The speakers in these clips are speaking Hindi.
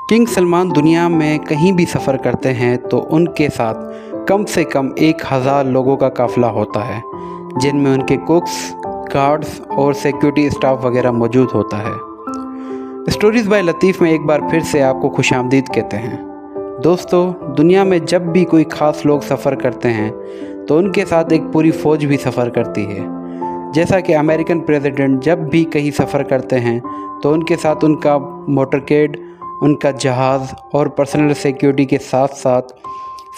किंग सलमान दुनिया में कहीं भी सफ़र करते हैं तो उनके साथ कम से कम 1000 लोगों का काफ़िला होता है, जिनमें उनके कुक्स, गार्ड्स और सिक्योरिटी स्टाफ वगैरह मौजूद होता है। स्टोरीज़ बाय लतीफ़ में एक बार फिर से आपको खुशामदीद कहते हैं। दोस्तों, दुनिया में जब भी कोई ख़ास लोग सफ़र करते हैं तो उनके साथ एक पूरी फ़ौज भी सफ़र करती है। जैसा कि अमेरिकन प्रेसिडेंट जब भी कहीं सफ़र करते हैं तो उनके साथ उनका मोटरकेड, उनका जहाज़ और पर्सनल सिक्योरिटी के साथ साथ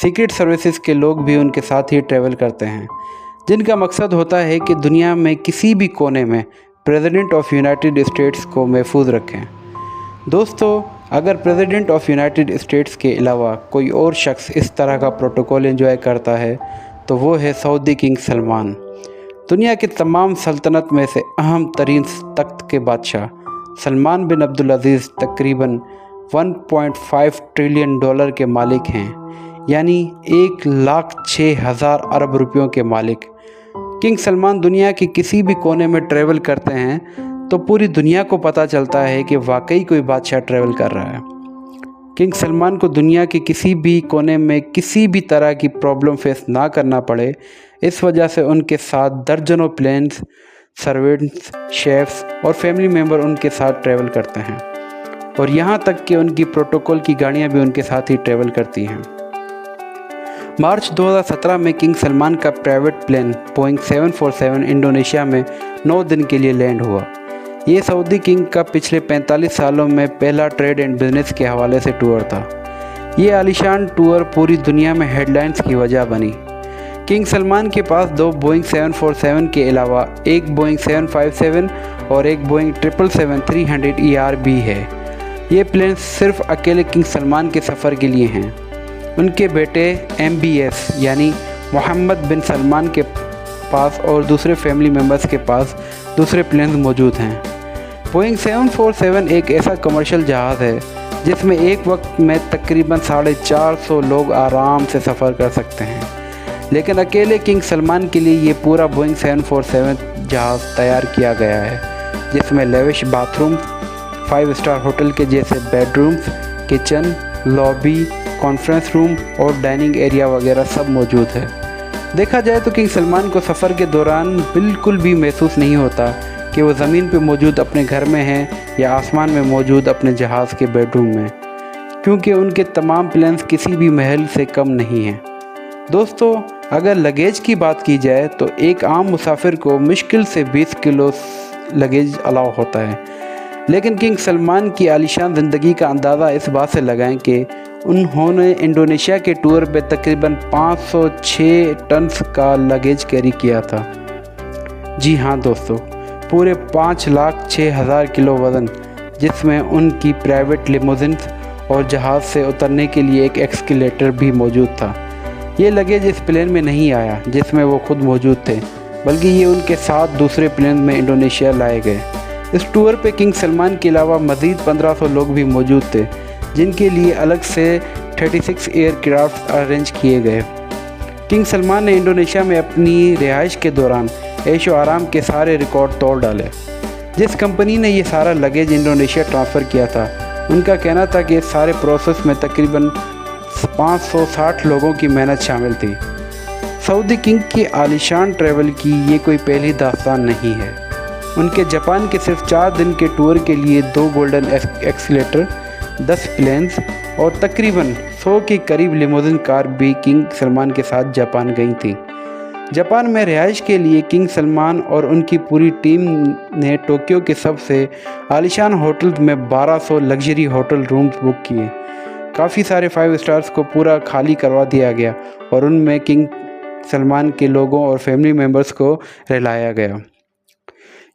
सीक्रेट सर्विसेज के लोग भी उनके साथ ही ट्रैवल करते हैं, जिनका मकसद होता है कि दुनिया में किसी भी कोने में प्रेसिडेंट ऑफ यूनाइटेड स्टेट्स को महफूज रखें। दोस्तों, अगर प्रेसिडेंट ऑफ यूनाइटेड स्टेट्स के अलावा कोई और शख्स इस तरह का प्रोटोकॉल एंजॉय करता है तो वो है सऊदी किंग सलमान। दुनिया के तमाम सल्तनत में से अहम तरीन तख्त के बादशाह सलमान बिन अब्दुल अज़ीज़ तकरीबन 1.5 ट्रिलियन डॉलर के मालिक हैं, यानी 1,06,000 अरब रुपयों के मालिक। किंग सलमान दुनिया के किसी भी कोने में ट्रैवल करते हैं तो पूरी दुनिया को पता चलता है कि वाकई कोई बादशाह ट्रैवल कर रहा है। किंग सलमान को दुनिया के किसी भी कोने में किसी भी तरह की प्रॉब्लम फेस ना करना पड़े, इस वजह से उनके साथ दर्जनों प्लेन्स, सर्वेंट्स, शेफ्स और फैमिली मेम्बर उनके साथ ट्रैवल करते हैं, और यहाँ तक कि उनकी प्रोटोकॉल की गाड़ियाँ भी उनके साथ ही ट्रैवल करती हैं। मार्च 2017 में किंग सलमान का प्राइवेट प्लेन बोइंग 747 इंडोनेशिया में 9 दिन के लिए लैंड हुआ। ये सऊदी किंग का पिछले 45 सालों में पहला ट्रेड एंड बिजनेस के हवाले से टूर था। ये आलीशान टूर पूरी दुनिया में हेडलाइंस की वजह बनी। किंग सलमान के पास 2 बोइंग 747 के अलावा एक बोइंग 757 और एक बोइंग 777-300ER भी है। ये प्लेन सिर्फ अकेले किंग सलमान के सफ़र के लिए हैं। उनके बेटे MBS यानी मोहम्मद बिन सलमान के पास और दूसरे फैमिली मेम्बर्स के पास दूसरे प्लेन मौजूद हैं। बोइंग 747 एक ऐसा कमर्शियल जहाज़ है जिसमें एक वक्त में तकरीबन 450 लोग आराम से सफ़र कर सकते हैं, लेकिन अकेले किंग सलमान के लिए ये पूरा बोइंग 747 जहाज़ तैयार किया गया है, जिसमें लेविश बाथरूम, 5 स्टार होटल के जैसे bedrooms, kitchen, lobby, conference room और डाइनिंग एरिया वगैरह सब मौजूद है। देखा जाए तो किंग सलमान को सफ़र के दौरान बिल्कुल भी महसूस नहीं होता कि वो ज़मीन पे मौजूद अपने घर में हैं या आसमान में मौजूद अपने जहाज़ के बेडरूम में, क्योंकि उनके तमाम प्लेन्स किसी भी महल से कम नहीं हैं। दोस्तों, अगर लगेज की बात की जाए तो एक आम मुसाफिर को मुश्किल से 20 किलो लगेज अलाउ होता है, लेकिन किंग सलमान की आलीशान ज़िंदगी का अंदाज़ा इस बात से लगाएं कि उन्होंने इंडोनेशिया के टूर पे तकरीबन 506 टन का लगेज कैरी किया था। जी हाँ दोस्तों, पूरे 5,06,000 किलो वज़न, जिसमें उनकी प्राइवेट लिमोजिन और जहाज़ से उतरने के लिए एक एस्केलेटर भी मौजूद था। ये लगेज इस प्लेन में नहीं आया जिसमें वो खुद मौजूद थे, बल्कि ये उनके साथ दूसरे प्लेन में इंडोनेशिया लाए गए। इस टूर पे किंग सलमान के अलावा मज़ीद 1500 लोग भी मौजूद थे, जिनके लिए अलग से 36 एयरक्राफ्ट अरेंज किए गए। किंग सलमान ने इंडोनेशिया में अपनी रिहाइश के दौरान ऐशो आराम के सारे रिकॉर्ड तोड़ डाले। जिस कंपनी ने ये सारा लगेज इंडोनेशिया ट्रांसफ़र किया था, उनका कहना था कि इस सारे प्रोसेस में तकरीबन 560 लोगों की मेहनत शामिल थी। सऊदी किंग की आलीशान ट्रैवल की ये कोई पहली दास्तान नहीं है। उनके जापान के सिर्फ 4 दिन के टूर के लिए 2 गोल्डन एक्सीलेटर, 10 प्लेन्स और तकरीबन 100 के करीब लिमोजिन कार भी किंग सलमान के साथ जापान गई थी। जापान में रिहाइश के लिए किंग सलमान और उनकी पूरी टीम ने टोक्यो के सबसे आलीशान होटल में 1200 लग्जरी होटल रूम्स बुक किए। काफ़ी सारे 5 स्टार्स को पूरा खाली करवा दिया गया और उनमें किंग सलमान के लोगों और फैमिली मेम्बर्स को रहलाया गया।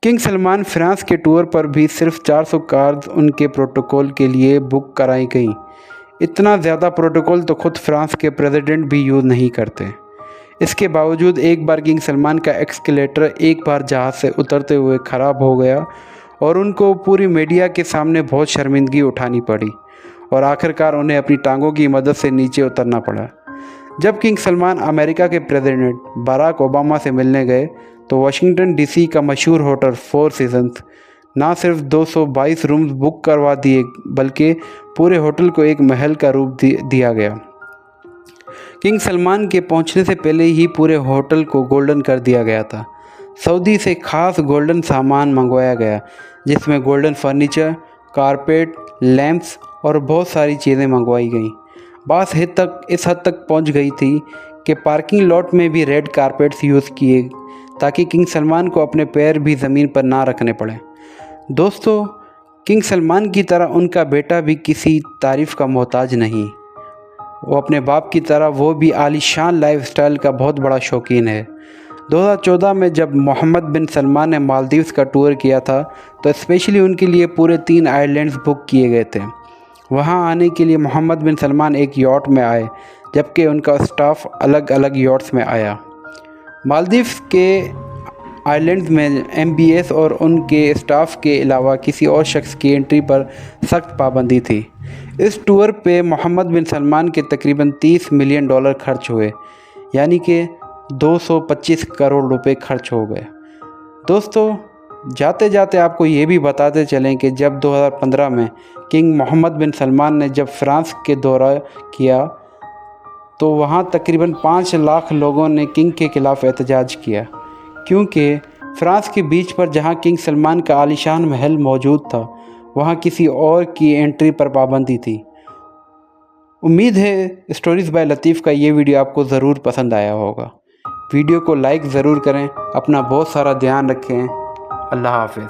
किंग सलमान फ्रांस के टूर पर भी सिर्फ 400 कार्स उनके प्रोटोकॉल के लिए बुक कराई गई। इतना ज़्यादा प्रोटोकॉल तो खुद फ्रांस के प्रेसिडेंट भी यूज़ नहीं करते। इसके बावजूद एक बार किंग सलमान का एस्केलेटर एक बार जहाज़ से उतरते हुए ख़राब हो गया और उनको पूरी मीडिया के सामने बहुत शर्मिंदगी उठानी पड़ी और आखिरकार उन्हें अपनी टांगों की मदद से नीचे उतरना पड़ा। जब किंग सलमान अमेरिका के प्रेसिडेंट बराक ओबामा से मिलने गए तो वाशिंगटन DC का मशहूर होटल 4 सीजन्स ना सिर्फ 222 रूम्स बुक करवा दिए बल्कि पूरे होटल को एक महल का रूप दिया गया। किंग सलमान के पहुंचने से पहले ही पूरे होटल को गोल्डन कर दिया गया था। सऊदी से खास गोल्डन सामान मंगवाया गया जिसमें गोल्डन फर्नीचर, कारपेट, लैंप्स और बहुत सारी चीज़ें मंगवाई गईं। बात इस हद तक पहुंच गई थी कि पार्किंग लॉट में भी रेड कारपेट्स यूज़ किए ताकि किंग सलमान को अपने पैर भी ज़मीन पर ना रखने पड़े। दोस्तों, किंग सलमान की तरह उनका बेटा भी किसी तारीफ़ का मोहताज नहीं। वो अपने बाप की तरह वो भी आलीशान लाइफस्टाइल का बहुत बड़ा शौकीन है। 2014 में जब मोहम्मद बिन सलमान ने मालदीव्स का टूर किया था तो स्पेशली उनके लिए पूरे 3 आइलैंड्स बुक किए गए थे। वहां आने के लिए मोहम्मद बिन सलमान एक यॉट में आए जबकि उनका स्टाफ अलग अलग यॉट्स में आया। मालदीव्स के आइलैंड्स में MBS और उनके स्टाफ के अलावा किसी और शख्स की एंट्री पर सख्त पाबंदी थी। इस टूर पे मोहम्मद बिन सलमान के तकरीबन $30 मिलियन खर्च हुए, यानी कि 225 करोड़ रुपए खर्च हो गए। दोस्तों, जाते जाते आपको ये भी बताते चलें कि जब 2015 में किंग मोहम्मद बिन सलमान ने जब फ्रांस के दौरा किया तो वहाँ तकरीबन 5 लाख लोगों ने किंग के ख़िलाफ़ एहतजाज किया, क्योंकि फ्रांस के बीच पर जहाँ किंग सलमान का आलीशान महल मौजूद था वहाँ किसी और की एंट्री पर पाबंदी थी। उम्मीद है स्टोरीज़ बाय लतीफ़ का ये वीडियो आपको ज़रूर पसंद आया होगा। वीडियो को लाइक ज़रूर करें। अपना बहुत सारा ध्यान रखें। अल्लाह हाफ़िज़।